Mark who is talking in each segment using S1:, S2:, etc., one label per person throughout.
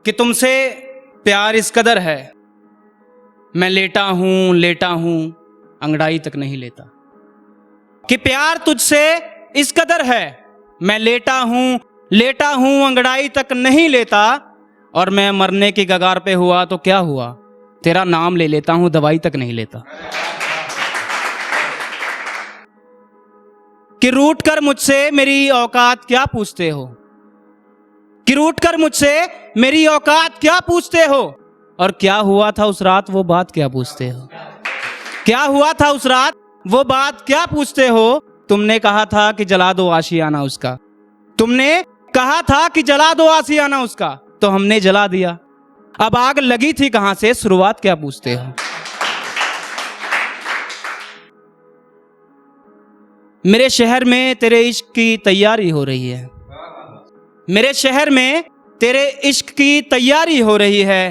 S1: कि तुमसे प्यार इस कदर है, मैं लेटा हूं अंगड़ाई तक नहीं लेता। कि प्यार तुझसे इस कदर है, मैं लेटा हूं अंगड़ाई तक नहीं लेता। और मैं मरने की कगार पे हुआ तो क्या हुआ, तेरा नाम ले लेता हूं, दवाई तक नहीं लेता। कि रूठ कर मुझसे मेरी औकात क्या पूछते हो, कि रूठ कर मुझसे मेरी औकात क्या पूछते हो। और क्या हुआ था उस रात वो बात क्या पूछते हो, क्या हुआ था उस रात वो बात क्या पूछते हो। तुमने कहा था कि जला दो आशियाना उसका, तुमने कहा था कि जला दो आशियाना उसका, तो हमने जला दिया। अब आग लगी थी कहां से, शुरुआत क्या पूछते हो। मेरे शहर में तेरे इश्क की तैयारी हो रही है, मेरे शहर में तेरे इश्क की तैयारी हो रही है।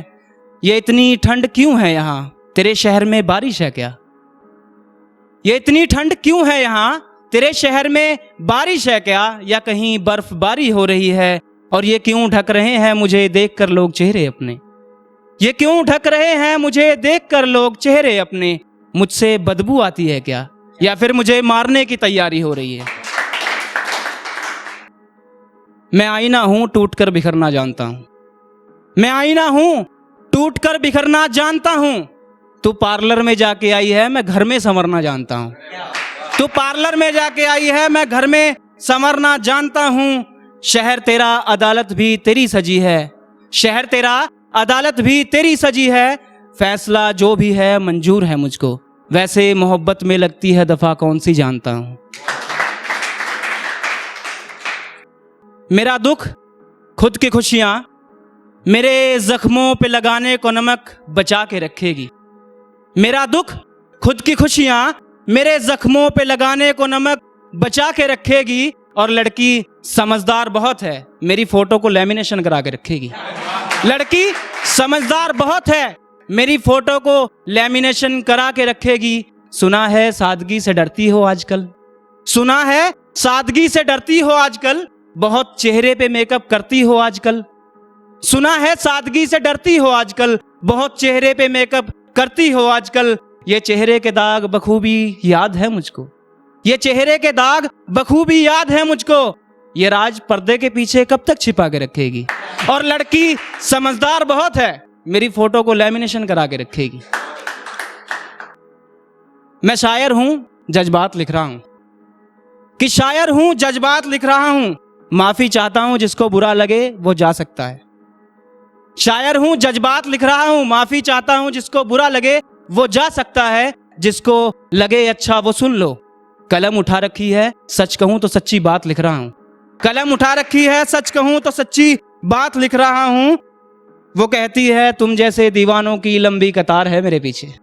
S1: ये इतनी ठंड क्यों है यहाँ, तेरे शहर में बारिश है क्या। ये इतनी ठंड क्यों है यहाँ, तेरे शहर में बारिश है क्या, या कहीं बर्फबारी हो रही है। और ये क्यों ढक रहे हैं मुझे देखकर लोग चेहरे अपने, ये क्यों ढक रहे हैं मुझे देखकर लोग चेहरे अपने। मुझसे बदबू आती है क्या, या फिर मुझे मारने की तैयारी हो रही है। मैं आईना हूं टूटकर बिखरना जानता हूं, मैं आईना हूं टूटकर बिखरना जानता हूं। तू पार्लर में जाके आई है, मैं घर में संवरना जानता हूं। तू पार्लर में जाके आई है, मैं घर में संवरना जानता हूं। शहर तेरा अदालत भी तेरी सजी है, शहर तेरा अदालत भी तेरी सजी है। फैसला जो भी है मंजूर है मुझको, वैसे मोहब्बत में लगती है दफा कौन सी जानता हूं। मेरा दुख खुद की खुशियां मेरे जख्मों पे लगाने को नमक बचा के रखेगी। मेरा दुख खुद की खुशियां मेरे जख्मों पे लगाने को नमक बचा के रखेगी। और लड़की समझदार बहुत है, मेरी फोटो को लेमिनेशन करा के रखेगी। लड़की समझदार बहुत है, मेरी फोटो को लेमिनेशन करा के रखेगी। सुना है सादगी से डरती हो आजकल, सुना है सादगी से डरती हो आजकल, बहुत चेहरे पे मेकअप करती हो आजकल। सुना है सादगी से डरती हो आजकल, बहुत चेहरे पे मेकअप करती हो आजकल। ये चेहरे के दाग बखूबी याद है मुझको, ये चेहरे के दाग बखूबी याद है मुझको। ये राज पर्दे के पीछे कब तक छिपा के रखेगी। और लड़की समझदार बहुत है, मेरी फोटो को लेमिनेशन करा के रखेगी। मैं शायर हूं जज्बात लिख रहा हूं, कि शायर हूं जज्बात लिख रहा हूं। माफी चाहता हूं जिसको बुरा लगे वो जा सकता है। शायर हूं जज्बात लिख रहा हूं, माफी चाहता हूं जिसको बुरा लगे वो जा सकता है। जिसको लगे अच्छा वो सुन लो, कलम उठा रखी है सच कहूं तो सच्ची बात लिख रहा हूं। कलम उठा रखी है सच कहूं तो सच्ची बात लिख रहा हूं। वो कहती है तुम जैसे दीवानों की लंबी कतार है मेरे पीछे,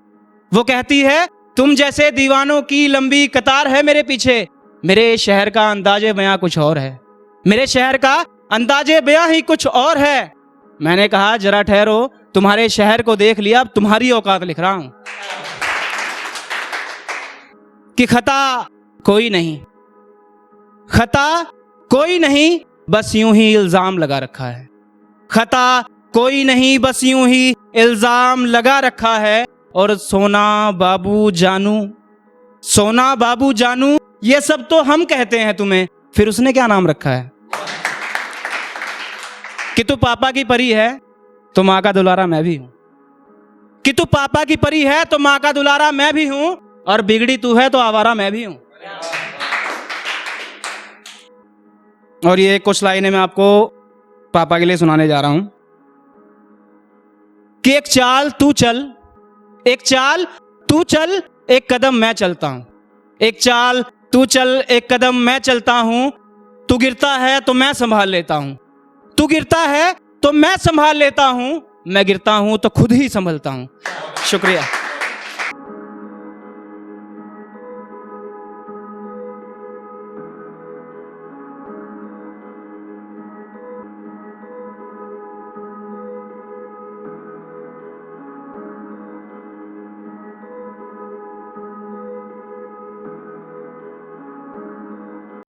S1: वो कहती है तुम जैसे दीवानों की लंबी कतार है मेरे पीछे। मेरे शहर का अंदाजे बयां कुछ और है, मेरे शहर का अंदाजे बयां ही कुछ और है। मैंने कहा जरा ठहरो, तुम्हारे शहर को देख लिया, अब तुम्हारी औकात लिख रहा हूं। कि खता कोई नहीं, खता कोई नहीं, बस यूं ही इल्जाम लगा रखा है। खता कोई नहीं, बस यूं ही इल्जाम लगा रखा है। और सोना बाबू जानू, सोना बाबू जानू, ये सब तो हम कहते हैं तुम्हें, फिर उसने क्या नाम रखा है। कि तू पापा की परी है तो माँ का दुलारा मैं भी हूं, कि तू पापा की परी है तो माँ का दुलारा मैं भी हूं। और बिगड़ी तू है तो आवारा मैं भी हूं। और ये कुछ लाइनें मैं आपको पापा के लिए सुनाने जा रहा हूं। कि एक चाल तू चल, एक चाल तू चल, एक कदम मैं चलता हूं। एक चाल तू चल, एक कदम मैं चलता हूं। तू गिरता है तो मैं संभाल लेता हूं, तू गिरता है तो मैं संभाल लेता हूं। मैं गिरता हूं तो खुद ही संभलता हूं। शुक्रिया।